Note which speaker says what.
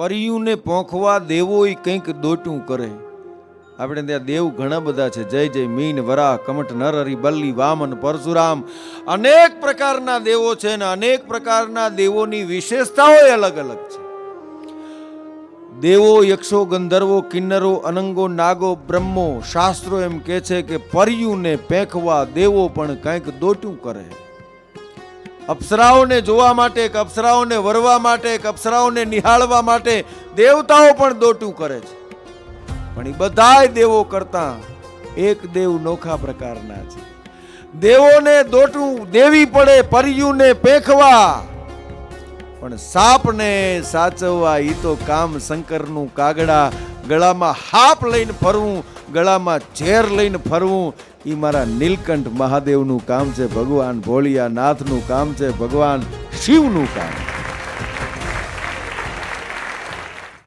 Speaker 1: પરિયુને પોંખવા દેવો કંઈક દોટું કરે. આપણે ત્યાં દેવ ઘણા બધા છે. જય જય મીન વરાહ કમઠ નરહરિ બલ્લી વામન પરશુરામ, અનેક પ્રકારના દેવો છે ને અનેક પ્રકારના દેવોની વિશેષતાઓ અલગ અલગ છે. દેવો, યક્ષો, ગંધર્વો, કિન્નરો, અનંગો, નાગો, બ્રહ્મો, શાસ્ત્રો એમ કે છે કે પરિયુને પેંખવા દેવો પણ કંઈક દોટું કરે. અપ્સરાઓને જોવા માટે, અપ્સરાઓને વરવા માટે, અપ્સરાઓને નિહાળવા માટે દેવતાઓ પણ દોટું કરે છે. પણ એ બધાય દેવો કરતા એક દેવ નોખા પ્રકારના છે. દેવોને દોટું દેવી પડે પરિયુને પેંખવા, પણ સાપને સાચવવા ઈ તો કામ શંકરનું કાગડા. ગળામાં હાપ લઈને ફરવું, ગળામાં ઝેર લઈને ફરવું, ઈ મારા નીલકંઠ મહાદેવનું કામ છે. ભગવાન ભોળિયાનાથનું કામ છે. ભગવાન શિવનું કામ છે.